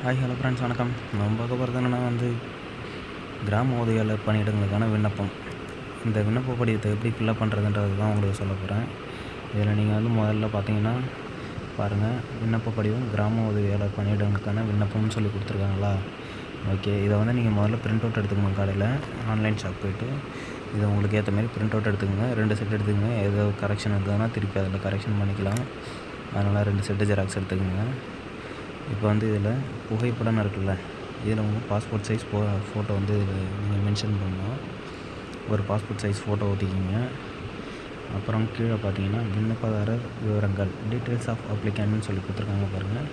Hi hello friends வணக்கம். நம்ம பார்க்க போகிறது என்னென்னா கிராம உதவியாளர் பணியிடங்களுக்கான விண்ணப்பம். இந்த விண்ணப்ப படிவத்தை எப்படி ஃபில்லப் பண்ணுறதுன்றது தான் உங்களுக்கு சொல்ல போகிறேன். இதில் நீங்கள் முதல்ல பார்த்தீங்கன்னா பாருங்கள், விண்ணப்ப படிவம் கிராம உதவியாளர் பணியிடங்களுக்கான விண்ணப்பம்னு சொல்லி கொடுத்துருக்காங்களா. ஓகே, இதை நீங்கள் முதல்ல பிரிண்ட் அவுட் எடுத்துக்கணும். காலையில் ஆன்லைன் ஷாப் போய்ட்டு இதை உங்களுக்கு ஏற்ற மாதிரி பிரிண்ட் அவுட் எடுத்துக்கோங்க. 2 செட் எடுத்துக்கோங்க. ஏதோ கரெக்ஷன் இருந்ததுன்னா திருப்பி அதில் கரெக்ஷன் பண்ணிக்கலாம். அதனால் 2 செட்டு ஜெராக்ஸ் எடுத்துக்கோங்க. இப்போ இதில் புகைப்படம் இருக்குல்ல, இதில் உங்கள் பாஸ்போர்ட் சைஸ் ஃபோட்டோ இதில் நீங்கள் மென்ஷன் பண்ணணும். ஒரு பாஸ்போர்ட் சைஸ் ஃபோட்டோ ஒட்டிக்கிங்க. அப்புறம் கீழே பார்த்தீங்கன்னா விண்ணப்பதாரர் விவரங்கள், டீட்டெயில்ஸ் ஆஃப் அப்ளிகேண்ட்னு சொல்லி கொடுத்துருக்காங்க பாருங்கள்.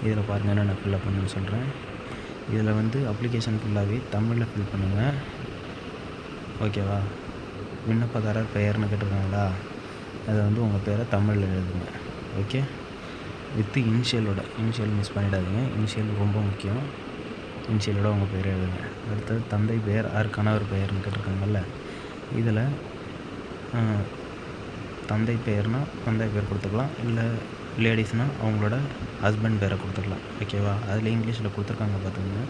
இதில் பாருங்கள் என்னென்ன ஃபில்லப் பண்ணுன்னு சொல்கிறேன். இதில் அப்ளிகேஷன் ஃபுல்லாகவே தமிழில் ஃபில் பண்ணுங்கள். ஓகேவா. விண்ணப்பதாரர் பெயர்னு கேட்டிருக்காங்களா, அதை உங்கள் பேரை தமிழில் எழுதுங்க. ஓகே, வித் இனிஷியல் மிஸ் பண்ணிடாதீங்க. இனிஷியல் ரொம்ப முக்கியம். இனிஷியலோட உங்கள் பேர் எழுதுங்க. அடுத்தது தந்தை பெயர் ஆர் கணவர் பெயர்னு கேட்டிருக்காங்கல்ல, இதில் தந்தை பெயர்னால் தந்தை பேர் கொடுத்துக்கலாம், இல்லை லேடிஸ்னால் அவங்களோட ஹஸ்பண்ட் பேரை கொடுத்துக்கலாம். ஓகேவா. அதில் இங்கிலீஷில் கொடுத்துருக்காங்க பார்த்துங்க.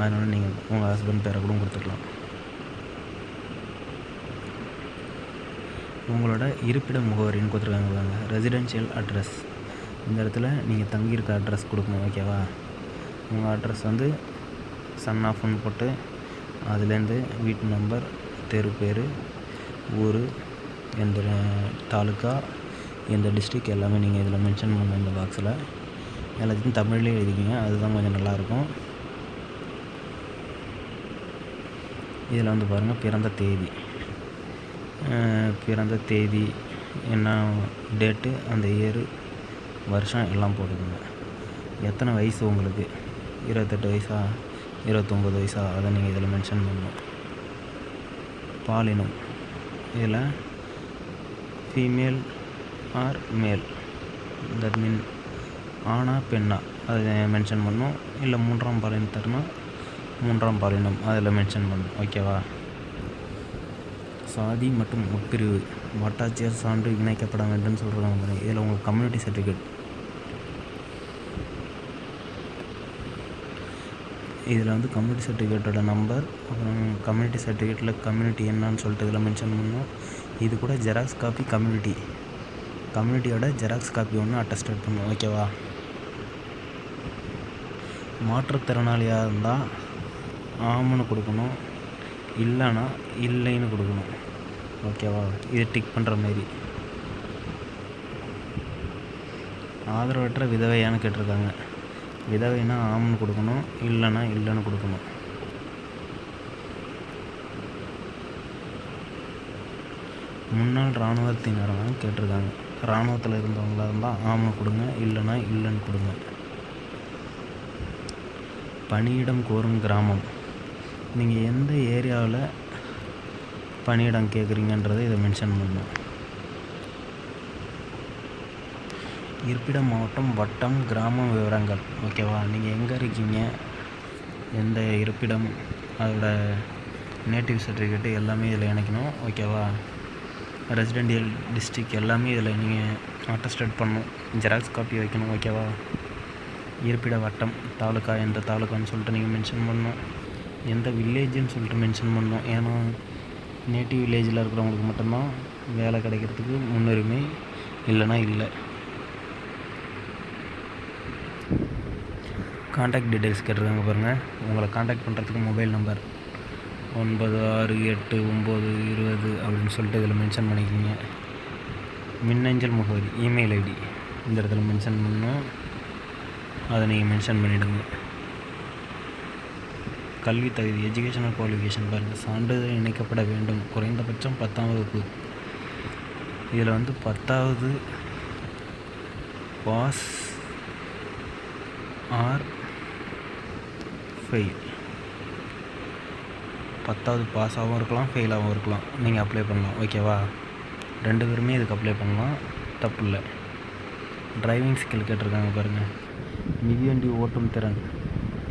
அதனால் நீங்கள் உங்கள் ஹஸ்பண்ட் பேரை கூட கொடுத்துக்கலாம். உங்களோட இருப்பிட முகவரின்னு கொடுத்துருக்காங்க பாருங்க, ரெசிடென்ஷியல் அட்ரஸ். இந்த இடத்துல நீங்கள் தங்கியிருக்க அட்ரஸ் கொடுக்கணும். ஓகேவா. உங்கள் அட்ரஸ் சன் ஆஃப்னு போட்டு அதுலேருந்து வீட்டு நம்பர், தெரு பேர், ஊர், எந்த தாலுக்கா, எந்த டிஸ்ட்ரிக் எல்லாமே நீங்கள் இதில் மென்ஷன் பண்ணணும். இந்த பாக்ஸில் எல்லாத்தையும் தமிழ்லேயே எழுதிக்கிங்க. அதுதான் கொஞ்சம் நல்லாயிருக்கும். இதில் பாருங்கள், பிறந்த தேதி என்ன டேட்டு, அந்த இயரு, வருஷம் எல்லாம் போட்டுக்கோங்க. எத்தனை வயசு உங்களுக்கு, 28 வயசா 29 வயசா, அதை நீங்கள் இதில் மென்ஷன் பண்ணணும். பாலினம், இதில் ஃபீமேல் ஆர் மேல், தட் மீன் ஆணா பெண்ணா அதை மென்ஷன் பண்ணணும். இல்லை 3ஆம் பாலினத்தர்னா 3ஆம் பாலினம் அதில் மென்ஷன் பண்ணணும். ஓகேவா. சாதி மற்றும் உட்பிரிவு வட்டாட்சியர் சான்று இணைக்கப்பட வேண்டும்னு சொல்கிறாங்க. இதில் உங்கள் கம்யூனிட்டி சர்டிஃபிகேட், இதில் கம்யூனிட்டி சர்டிஃபிகேட்டோட நம்பர், அப்புறம் கம்யூனிட்டி சர்டிஃபிகேட்டில் கம்யூனிட்டி என்னன்னு சொல்லிட்டு இதில் மென்ஷன் பண்ணணும். இது கூட ஜெராக்ஸ் காப்பி, கம்யூனிட்டியோட ஜெராக்ஸ் காப்பி ஒன்று அட்டஸ்டேட் பண்ணணும். ஓகேவா. மாற்றுத்திறனாளியாக இருந்தால் ஆம்னு கொடுக்கணும், இல்லைன்னா இல்லைன்னு கொடுக்கணும். ஓகேவா. இது டிக் பண்ணுற மாரி. ஆதரவற்ற விதவையான்னு கேட்டிருக்காங்க. விதவைனா ஆம்னு கொடுக்கணும், இல்லைன்னா இல்லைன்னு கொடுக்கணும். முன்னாள் இராணுவத்தினராக கேட்டிருக்காங்க. இராணுவத்தில் இருந்தவங்களாக இருந்தால் ஆம்னு கொடுங்க, இல்லைன்னா இல்லைன்னு கொடுங்க. பணியிடம் கோரும் கிராமம், நீங்கள் எந்த ஏரியாவில் பணியிடம் கேட்குறீங்கன்றதை இதை மென்ஷன் பண்ணணும். இருப்பிடம், மாவட்டம், வட்டம், கிராமம் விவரங்கள். ஓகேவா. நீங்கள் எங்கே இருக்கீங்க, எந்த இருப்பிடம், அதோட நேட்டிவ் சர்டிஃபிகேட்டு எல்லாமே இதில் இணைக்கணும். ஓகேவா. ரெசிடென்ஷியல் டிஸ்ட்ரிக் எல்லாமே இதில் நீங்கள் அட்டஸ்டேட் பண்ணணும். ஜெராக்ஸ் காப்பி வைக்கணும். ஓகேவா. இருப்பிட வட்டம், தாலுக்கா, எந்த தாலுக்கான்னு சொல்லிட்டு நீங்கள் மென்ஷன் பண்ணணும். எந்த வில்லேஜுன்னு சொல்லிட்டு மென்ஷன் பண்ணணும். ஏன்னா நேட்டிவ் வில்லேஜில் இருக்கிறவங்களுக்கு மட்டும்தான் வேலை கிடைக்கிறதுக்கு முன்னுரிமை, இல்லைன்னா இல்லை. கான்டாக்ட் டீட்டெயில்ஸ் கேட்டிருக்காங்க பாருங்கள். உங்களை கான்டாக்ட் பண்ணுறதுக்கு மொபைல் நம்பர் 968920 அப்படின்னு சொல்லிட்டு இதில் மென்ஷன் பண்ணிக்கிங்க. மின்னஞ்சல் முகவரி, இமெயில் ஐடி இந்த இடத்துல மென்ஷன் பண்ணணும். அதை நீங்கள் மென்ஷன் பண்ணிவிடுங்க. கல்வி தகுதி, எஜுகேஷனல் குவாலிஃபிகேஷன் பாருங்கள். சான்றிதழ் இணைக்கப்பட வேண்டும். குறைந்தபட்சம் 10ஆம் வகுப்பு. இதில் 10வது பாஸ் ஆர் ஃபெயில். 10வது பாஸாகவும் இருக்கலாம், ஃபெயிலாகவும் இருக்கலாம். நீங்கள் அப்ளை பண்ணலாம். ஓகேவா. 2 பேருமே இதுக்கு அப்ளை பண்ணலாம், தப்பு இல்லை. டிரைவிங் ஸ்கில் கேட்டிருக்காங்க பாருங்கள். மிதிவண்டி ஓட்டும் திறன்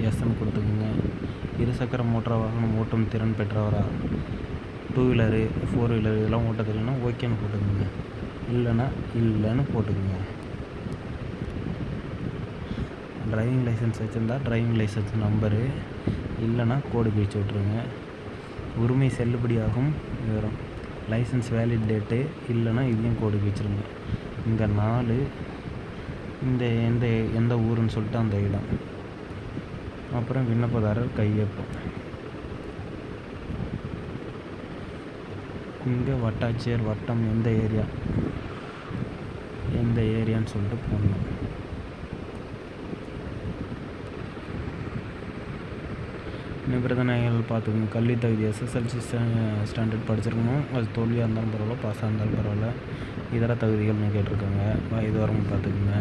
எஸ்ன்னு கொடுத்துக்குங்க. இருசக்கர மோட்டார் வாகனம் ஓட்டும் திறன் பெற்றவரா, 2 வீலரு 4 வீலர் இதெல்லாம் ஓட்ட தெரியும்னா ஓகேன்னு போட்டுக்குங்க, இல்லைன்னா இல்லைன்னு போட்டுக்குங்க. டிரைவிங் லைசன்ஸ் வச்சுருந்தா டிரைவிங் லைசன்ஸ் நம்பரு, இல்லைன்னா கோடு பிரித்து விட்ருங்க. உரிமை செல்லுபடியாகும் விவரம், லைசன்ஸ் வேலிட் டேட்டு, இல்லைன்னா இதையும் கோடு பிரிச்சுருங்க. இந்த 4, இந்த எந்த ஊருன்னு சொல்லிட்டு அந்த இடம், அப்புறம் விண்ணப்பதாரர் கையொப்பம். இங்கே வட்டாட்சியர் வட்டம் எந்த ஏரியான்னு சொல்லிட்டு போடணும். நிபந்தனைகள் பார்த்துக்கணும். கல்வி தகுதி எஸ்எஸ்எல்சி ஸ்டாண்டர்ட் படிச்சிருக்கணும். அது தோல்வியாக இருந்தாலும் பரவாயில்ல, பாஸாக இருந்தாலும் பரவாயில்ல. இதர தகுதிகள்னு கேட்டிருக்காங்க. வயது வரம்பு பார்த்துக்குங்க.